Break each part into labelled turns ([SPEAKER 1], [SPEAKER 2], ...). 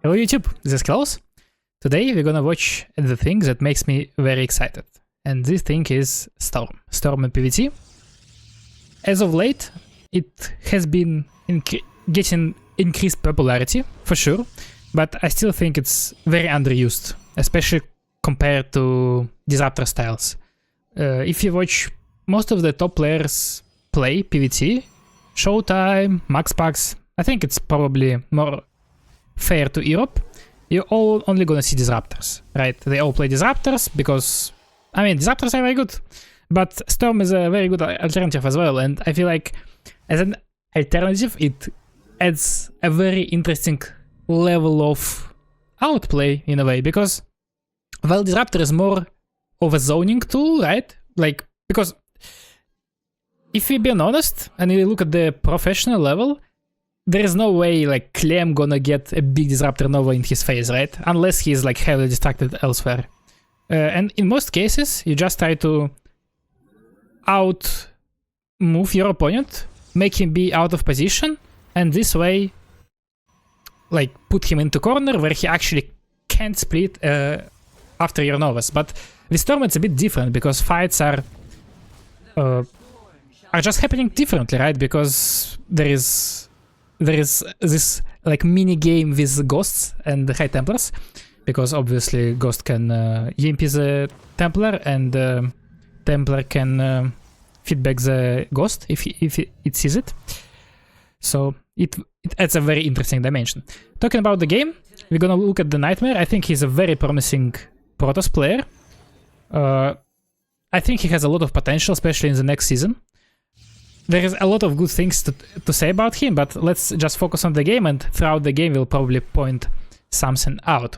[SPEAKER 1] Hello YouTube, this is SKillous. Today we're gonna watch the thing that makes me very excited. And this thing is Storm. Storm in PvT. As of late, it has been getting increased popularity, for sure. But I still think it's very underused, especially compared to Disruptor styles. If you watch most of the top players play PvT, Showtime, MaxPax, I think it's probably more fair to Europe. You're all only gonna see Disruptors, right? They all play Disruptors because, I mean, Disruptors are very good, but Storm is a very good alternative as well. And I feel like as an alternative, it adds a very interesting level of outplay in a way, because while Disruptor is more of a zoning tool, right? Like, because if we're being honest and you look at the professional level, there is no way like Clem gonna get a big Disruptor Nova in his face, right? Unless he's like heavily distracted elsewhere. And in most cases, you just try to out move your opponent, make him be out of position, and this way, like, put him into corner where he actually can't split after your Novas. But with Storm it's a bit different, because fights are just happening differently, right? Because there is this like mini game with ghosts and High Templars, because obviously Ghost can EMP the Templar, and Templar can feedback the Ghost if it sees it. So it adds a very interesting dimension. Talking about the game, we're gonna look at the Nightmare. I think he's a very promising Protoss player. I think he has a lot of potential, especially in the next season. There is a lot of good things to say about him, but let's just focus on the game, and throughout the game we'll probably point something out.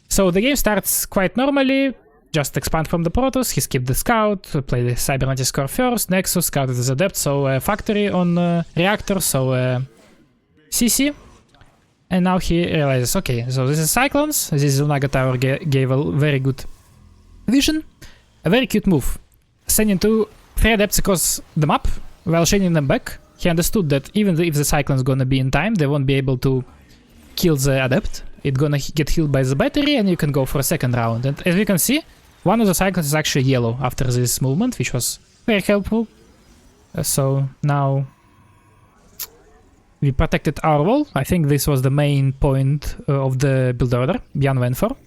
[SPEAKER 1] So the game starts quite normally, just expand from the Protoss, he skipped the Scout, play the Cybernetics Core first, Nexus, scouted as Adept, so Factory on Reactor, so CC. And now he realizes, okay, so this is Cyclones, this Zunaga Tower gave a very good vision. A very cute move, sending 3 Adepts across the map, while chaining them back. He understood that even if the Cyclone's gonna be in time, they won't be able to kill the Adept. It's gonna get healed by the battery, and you can go for a second round. And as we can see, one of the Cyclones is actually yellow after this movement, which was very helpful. So now we protected our wall. I think this was the main point of the build order Jan went for.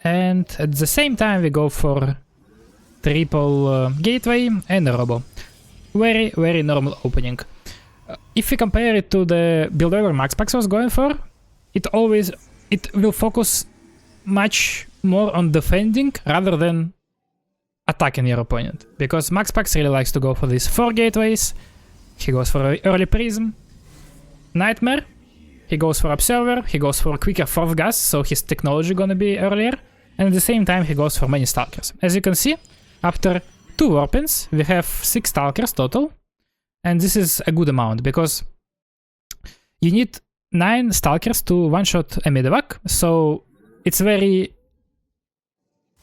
[SPEAKER 1] And at the same time we go for triple gateway and a robo. Very, very normal opening. If we compare it to the build order MaxPax was going for, it will focus much more on defending rather than attacking your opponent. Because MaxPax really likes to go for these 4 gateways. He goes for early Prism. Nightmare. He goes for Observer. He goes for a quicker 4th gas, so his technology gonna be earlier. And at the same time he goes for many Stalkers. As you can see, after 2 Warpins, we have 6 Stalkers total, and this is a good amount, because you need 9 Stalkers to one-shot a Medevac, so it's very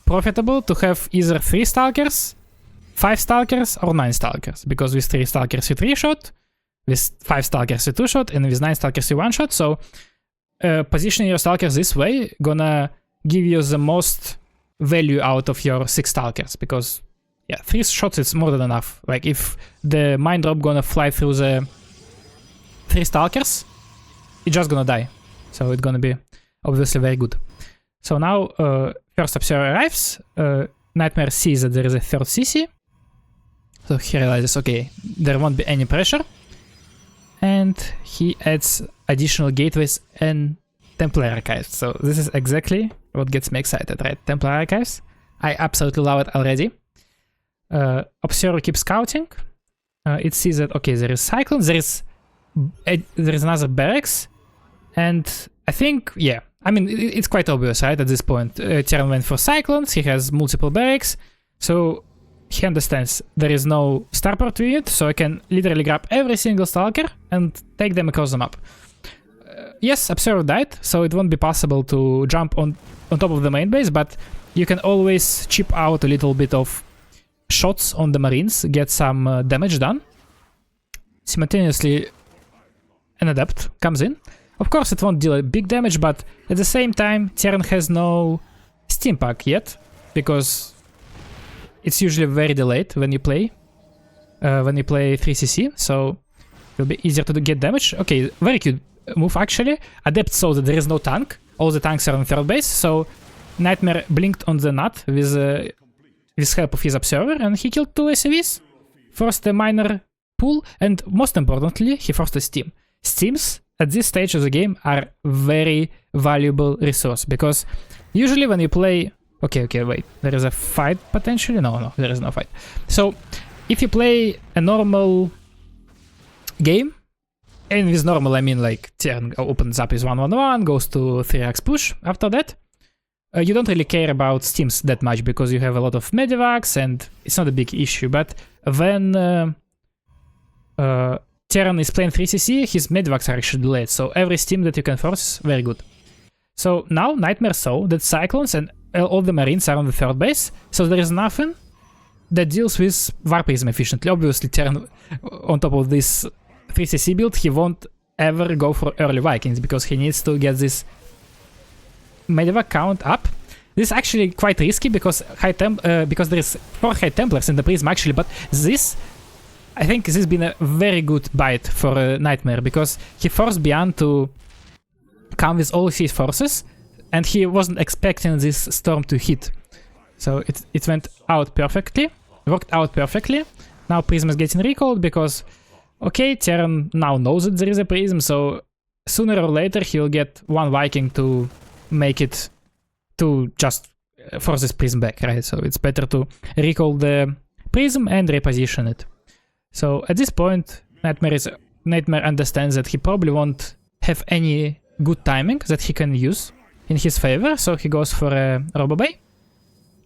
[SPEAKER 1] profitable to have either 3 Stalkers, 5 Stalkers, or 9 Stalkers, because with 3 Stalkers you 3-shot, with 5 Stalkers you 2-shot, and with 9 Stalkers you 1-shot, so positioning your Stalkers this way gonna give you the most value out of your 6 Stalkers, because yeah, 3 shots is more than enough. Like, if the Mind Drop gonna fly through the 3 Stalkers, it's just gonna die. So it's gonna be obviously very good. So now first Observer arrives, Nightmare sees that there is a 3rd CC, so he realizes, okay, there won't be any pressure, and he adds additional gateways and Templar Archives. So this is exactly what gets me excited, right? Templar Archives, I absolutely love it already. Observer keeps scouting. It sees that, okay, there is Cyclones, there is another barracks, and I think, yeah, I mean, it's quite obvious, right, at this point. Terran went for Cyclones, he has multiple barracks, so he understands there is no starport unit, so I can literally grab every single Stalker and take them across the map. Yes, Observer died, so it won't be possible to jump on top of the main base, but you can always chip out a little bit of shots on the Marines, get some damage done. Simultaneously, an Adept comes in. Of course, it won't deal a big damage, but at the same time, Terran has no Steam Pack yet, because it's usually very delayed when you play 3cc, so it'll be easier to get damage. Okay, very cute move actually. Adept saw that there is no tank, all the tanks are on third base, so Nightmare blinked on the nut with help of his observer, and he killed 2 SCVs, forced a minor pull, and most importantly, he forced a steam. Steams at this stage of the game are very valuable resource, because usually when you play... Okay, wait, there is a fight potentially? No, there is no fight. So, if you play a normal game, and with normal I mean like Terran opens up with 1-1-1, goes to 3x push after that, you don't really care about steams that much because you have a lot of medivacs and it's not a big issue. But when Terran is playing 3cc, his medivacs are actually delayed, so every steam that you can force is very good. So now Nightmare saw that Cyclones and all the Marines are on the third base, so there is nothing that deals with War Prism efficiently. Obviously, Terran, on top of this 3cc build, he won't ever go for early Vikings because he needs to get this medivac count up. This is actually quite risky because because there is 4 High Templars in the Prism actually, but this, I think this has been a very good bite for Nightmare, because he forced Beyond to come with all his forces, and he wasn't expecting this storm to hit. So it went out perfectly, worked out perfectly. Now Prism is getting recalled because, okay, Terran now knows that there is a Prism, so sooner or later he'll get 1 Viking to make it to just force this Prism back, right? So it's better to recall the Prism and reposition it. So at this point, Nightmare understands that he probably won't have any good timing that he can use in his favor, so he goes for a Robobay,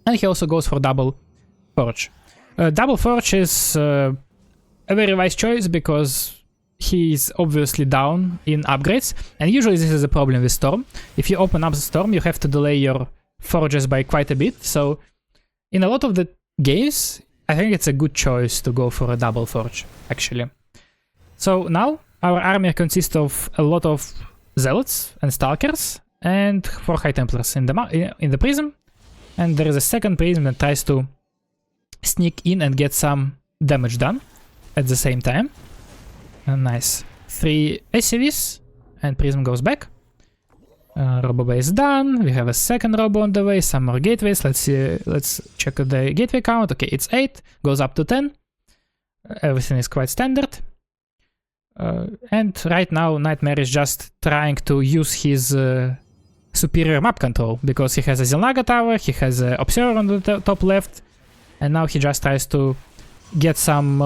[SPEAKER 1] and he also goes for Double Forge. Double Forge is a very wise choice because he's obviously down in upgrades, and usually this is a problem with Storm. If you open up the Storm, you have to delay your forges by quite a bit, so in a lot of the games, I think it's a good choice to go for a Double Forge, actually. So now, our army consists of a lot of Zealots and Stalkers, and 4 High Templars in the Prism, and there is a second Prism that tries to sneak in and get some damage done at the same time. Nice. 3 SCVs, and Prism goes back. Robobay is done. We have a second Robo on the way, some more gateways. Let's see. Let's check the gateway count. Okay, it's 8, goes up to 10. Everything is quite standard. And right now, Nightmare is just trying to use his superior map control, because he has a Zilnaga tower, he has an Observer on the top left, and now he just tries to get some,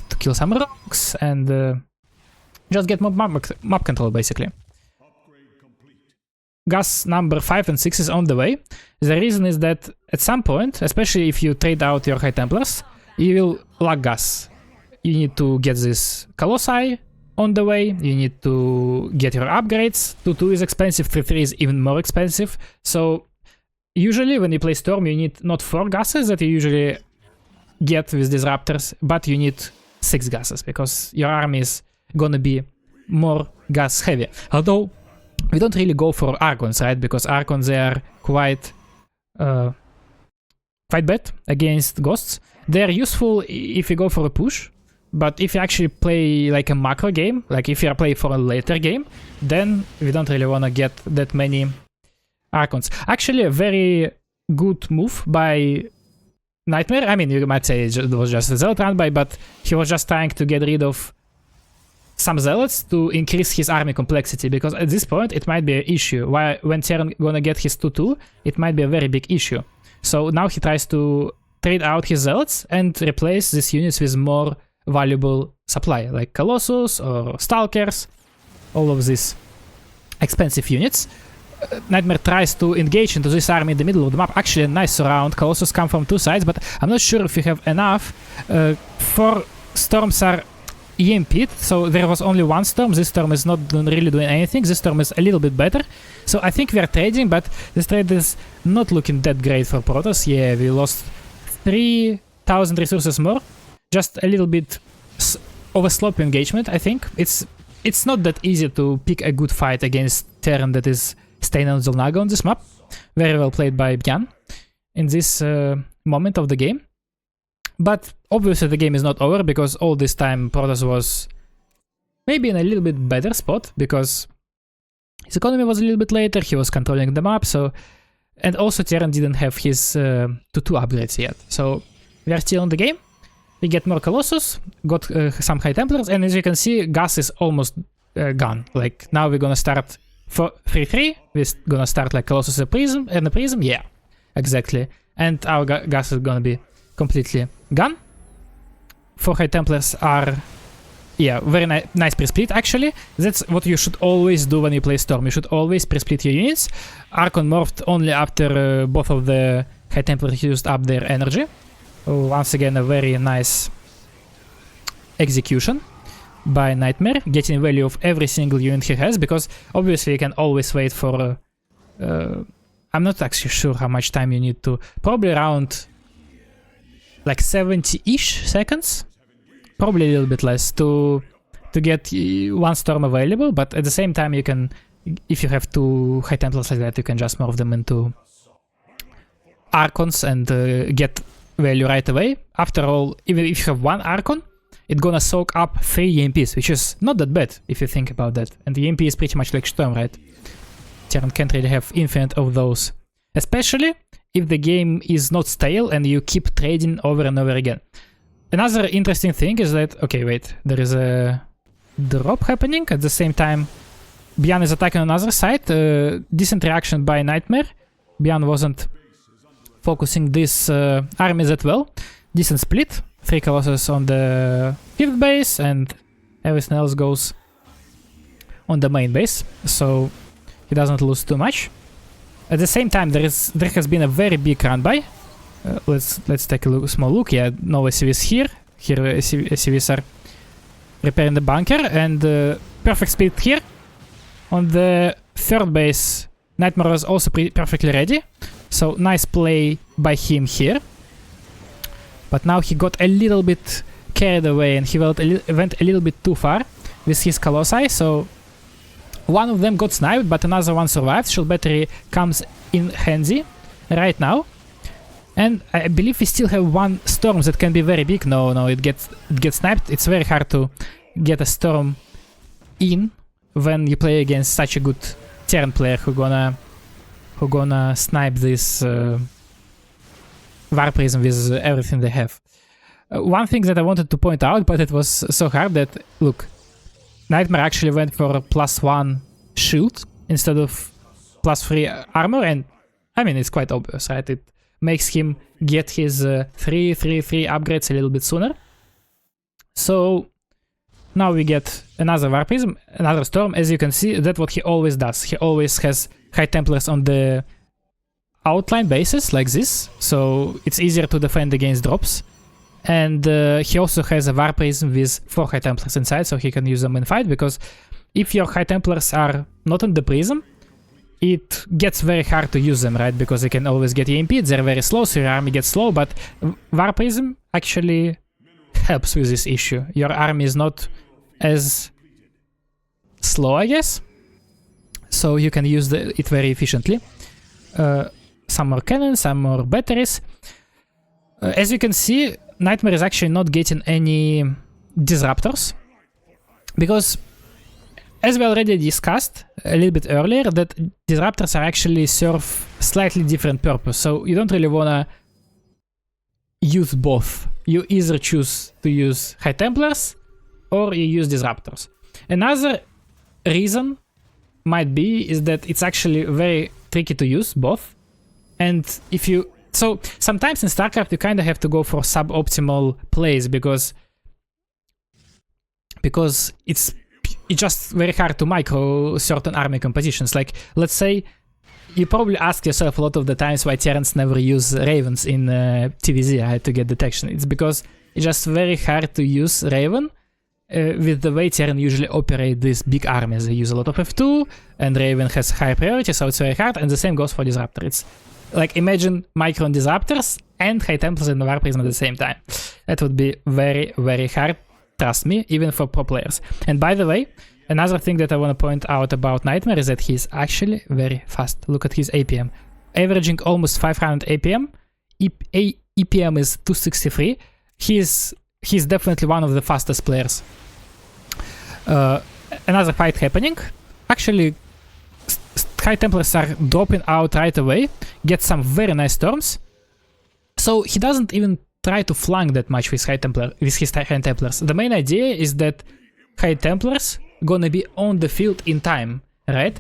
[SPEAKER 1] to kill some rocks and just get more map control, basically. Gas number 5 and 6 is on the way. The reason is that at some point, especially if you trade out your High Templars, you will lack gas. You need to get this Colossi on the way, you need to get your upgrades. 2-2 is expensive, 3-3 is even more expensive. So usually when you play Storm, you need not 4 gases that you usually get with Disruptors, but you need 6 gases, because your army is gonna be more gas heavy. Although we don't really go for Archons, right? Because Archons, they are quite bad against Ghosts. They are useful if you go for a push, but if you actually play like a macro game, like if you play for a later game, then we don't really want to get that many Archons. Actually, a very good move by Nightmare. I mean, you might say it was just a Zealot run by, but he was just trying to get rid of some Zealots to increase his army complexity, because at this point it might be an issue. When Terran gonna get his 2-2, it might be a very big issue. So now he tries to trade out his Zealots and replace these units with more valuable supply, like Colossus or Stalkers, all of these expensive units. Nightmare tries to engage into this army in the middle of the map. Actually, a nice surround. Colossus come from 2 sides, but I'm not sure if you have enough. 4 storms are EMP'd, so there was only 1 storm. This storm is not really doing anything. This storm is a little bit better. So I think we are trading, but this trade is not looking that great for Protoss. Yeah, we lost 3,000 resources more. Just a little bit of a sloppy engagement, I think. It's it's not that easy to pick a good fight against Terran that is staying on Zolnaga on this map. Very well played by Bjan in this moment of the game. But obviously the game is not over, because all this time Protoss was maybe in a little bit better spot, because his economy was a little bit later, he was controlling the map, so... And also Terran didn't have his 2-2 upgrades yet, so we are still in the game. We get more Colossus, got some High Templars, and as you can see, gas is almost gone. Like, now we're gonna start for 3-3, we're gonna start like Colossus and a Prism, yeah, exactly. And our gas is gonna be completely gone. 4 High Templars are, yeah, very nice pre-split actually. That's what you should always do when you play Storm. You should always pre-split your units. Archon morphed only after both of the High Templars used up their energy. Once again, a very nice execution by Nightmare, getting value of every single unit he has, because obviously you can always wait for... I'm not actually sure how much time you need to... Probably around like 70-ish seconds? Probably a little bit less to get one Storm available, but at the same time you can, if you have 2 High Templars like that, you can just morph them into Archons and get value right away. After all, even if you have 1 Archon, it's gonna soak up 3 EMPs, which is not that bad if you think about that. And the EMP is pretty much like Storm, right? Terran can't really have infinite of those. Especially if the game is not stale and you keep trading over and over again. Another interesting thing is that, okay, wait, there is a drop happening. At the same time, Bjan is attacking on the other side. Decent reaction by Nightmare. Bjan wasn't focusing this army that well. Decent split. 3 Colossus on the 5th base, and everything else goes on the main base, so he doesn't lose too much. At the same time, there has been a very big run by. Let's take a small look. Yeah, no SCVs here. Here SCVs are repairing the bunker, and perfect split here. On the 3rd base, Nightmare was also perfectly ready. So nice play by him here. But now he got a little bit carried away, and he went a little bit too far with his Colossi. So one of them got sniped, but another one survived. Shield battery comes in handy right now. And I believe we still have 1 Storm that can be very big. No, it gets sniped. It's very hard to get a Storm in when you play against such a good Terran player who gonna snipe this War Prism with everything they have. One thing that I wanted to point out, but it was so hard, that, look, Nightmare actually went for +1 shield instead of +3 armor, and I mean, it's quite obvious, right? It makes him get his 3/3/3 upgrades a little bit sooner. So now we get another War Prism, another Storm. As you can see, that's what he always does. He always has High Templars on the outline bases like this, so it's easier to defend against drops. And he also has a War Prism with 4 High Templars inside, so he can use them in fight, because if your High Templars are not on the Prism, it gets very hard to use them, right? Because they can always get EMP'd, they're very slow, so your army gets slow, but War Prism actually helps with this issue. Your army is not as slow, I guess, so you can use it very efficiently. Some more cannons, some more batteries. As you can see, Nightmare is actually not getting any disruptors, because as we already discussed a little bit earlier, that disruptors are actually serve slightly different purpose, so you don't really wanna use both. You either choose to use High Templars or you use disruptors. Another reason might be is that it's actually very tricky to use both, and if you... So sometimes in StarCraft you kind of have to go for suboptimal plays, because it's just very hard to micro certain army compositions. Like, let's say, you probably ask yourself a lot of the times why Terrans never use Ravens in TVZ, right, to get detection. It's because it's just very hard to use Raven with the way Terran usually operate these big armies. They use a lot of F2, and Raven has high priority, so it's very hard, and the same goes for Disruptor. It's like, imagine Micron Disruptors and High Templars in the War Prism at the same time. That would be very, very hard, trust me, even for pro players. And by the way, Another thing that I want to point out about Nightmare is that he's actually very fast. Look at his APM. Averaging almost 500 APM. EPM is 263. He's definitely one of the fastest players. Another fight happening. Actually, High Templars are dropping out right away. Get some very nice storms. So he doesn't even try to flank that much with his High Templars. The main idea is that High Templars gonna be on the field in time, right?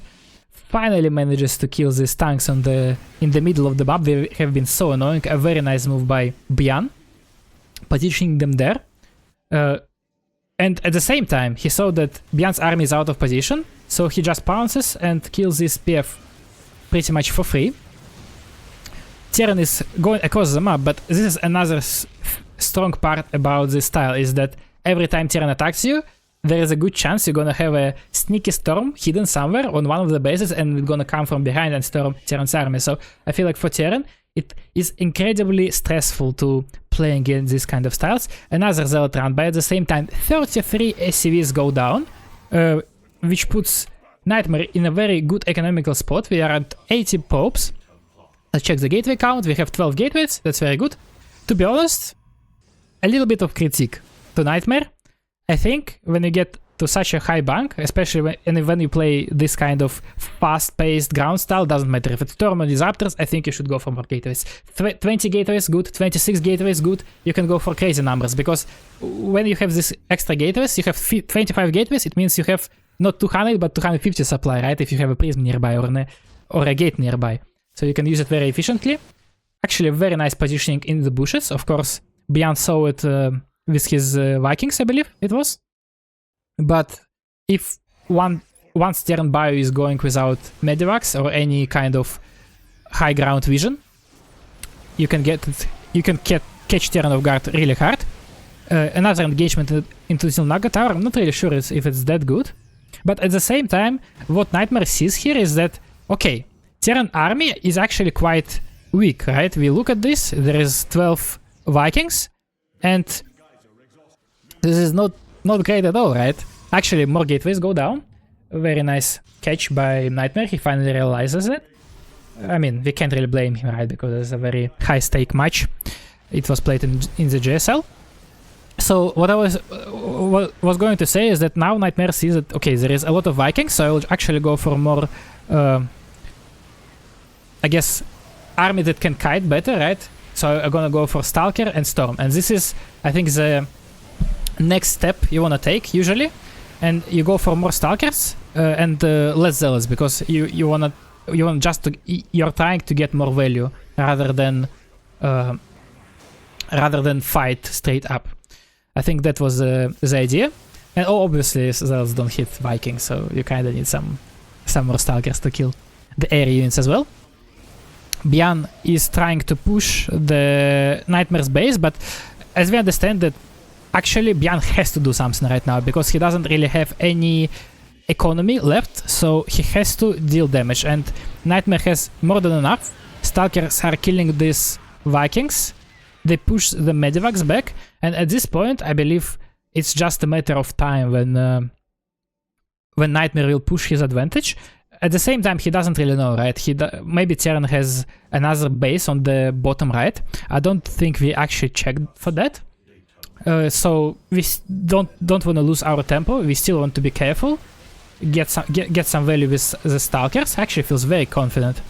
[SPEAKER 1] Finally manages to kill these tanks in the middle of the map. They have been so annoying. A very nice move by Bian, positioning them there. And at the same time, he saw that Bian's army is out of position, so he just pounces and kills this PF pretty much for free. Terran is going across the map, but this is another strong part about this style, is that every time Terran attacks you, there is a good chance you're gonna have a sneaky storm hidden somewhere on one of the bases and it's gonna come from behind and storm Terran's army. So I feel like for Terran, it is incredibly stressful to play against these kind of styles. Another Zealot run, but at the same time 33 SCVs go down, which puts Nightmare in a very good economical spot. We are at 80 popes. Let's check the gateway count. We have 12 gateways, that's very good. To be honest, a little bit of critique to Nightmare. I think when you get to such a high bank, especially when you play this kind of fast-paced ground style, doesn't matter if it's Storm or Disruptors, I think you should go for more gateways. 20 gateways, good. 26 gateways, good. You can go for crazy numbers, because when you have this extra gateways, you have 25 gateways, it means you have not 200, but 250 supply, right? If you have a prism nearby or a gate nearby. So you can use it very efficiently. Actually, very nice positioning in the bushes. Of course, Bian saw it with his Vikings, I believe it was. But if once Terran Bio is going without Medivacs or any kind of high ground vision, you can catch Terran off guard really hard. Another engagement into the Naga Tower. I'm not really sure if it's that good. But at the same time, what Nightmare sees here is that, okay, Terran army is actually quite weak, right? We look at this, there is 12 Vikings, and this is not great at all, right? Actually, more gateways go down. A very nice catch by Nightmare, he finally realizes it. I mean, we can't really blame him, right? Because it's a very high-stake match. It was played in the GSL. So what I was going to say is that now Nightmare sees that, okay, there is a lot of Vikings, so I will actually go for more, I guess, army that can kite better, right? So I'm gonna go for Stalker and Storm. And this is, I think, the next step you wanna take, usually. And you go for more Stalkers and less Zealots, because you want you're trying to get more value rather than fight straight up. I think that was the idea. And obviously Zealots don't hit Vikings, so you kinda need some more Stalkers to kill the area units as well. Bian is trying to push the Nightmare's base, but as we understand that actually Bian has to do something right now, because he doesn't really have any economy left, so he has to deal damage, and Nightmare has more than enough. Stalkers are killing these Vikings, they push the Medivacs back, and at this point I believe it's just a matter of time when Nightmare will push his advantage. At the same time, he doesn't really know, right? Maybe Terran has another base on the bottom right. I don't think we actually checked for that. So we don't want to lose our tempo. We still want to be careful. Get some value with the Stalkers. Actually feels very confident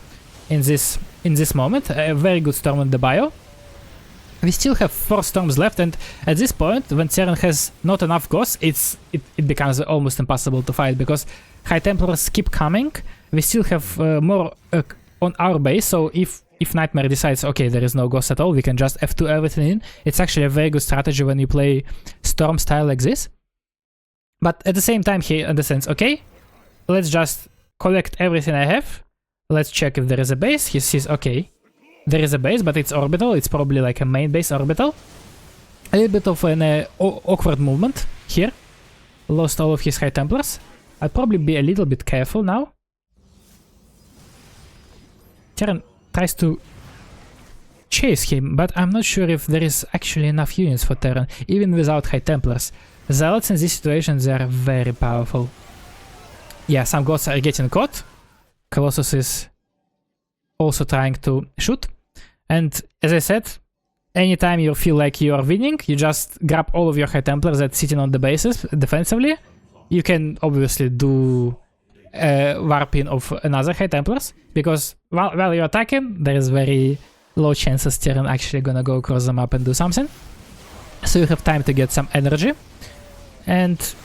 [SPEAKER 1] in this moment. A very good storm on the bio. We still have 4 storms left, and at this point, when Terran has not enough ghosts, it becomes almost impossible to fight, because High Templars keep coming. We still have more on our base, so if Nightmare decides, okay, there is no ghost at all, we can just F2 everything in. It's actually a very good strategy when you play Storm style like this. But at the same time, he understands, okay, let's just collect everything I have. Let's check if there is a base. He sees, okay, there is a base, but it's orbital. It's probably like a main base orbital. A little bit of an awkward movement here. Lost all of his High Templars. I'd probably be a little bit careful now. Terran tries to chase him, but I'm not sure if there is actually enough units for Terran, even without High Templars. Zealots in these situations, they are very powerful. Yeah, some gods are getting caught. Colossus is also trying to shoot. And as I said, anytime you feel like you are winning, you just grab all of your High Templars that's sitting on the bases defensively. You can obviously do warping of another High Templars, because while you're attacking, there is very low chances Terran actually gonna go across the map and do something. So you have time to get some energy. And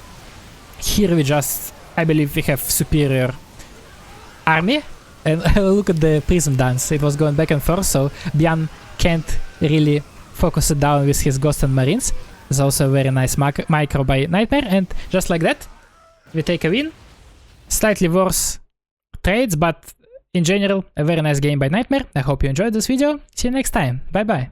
[SPEAKER 1] here we just, I believe we have superior army. And look at the prism dance, it was going back and forth, so Byan can't really focus it down with his Ghost and Marines. It's also a very nice micro by Nightmare, and just like that, we take a win. Slightly worse trades, but in general, a very nice game by Nightmare. I hope you enjoyed this video. See you next time. Bye bye.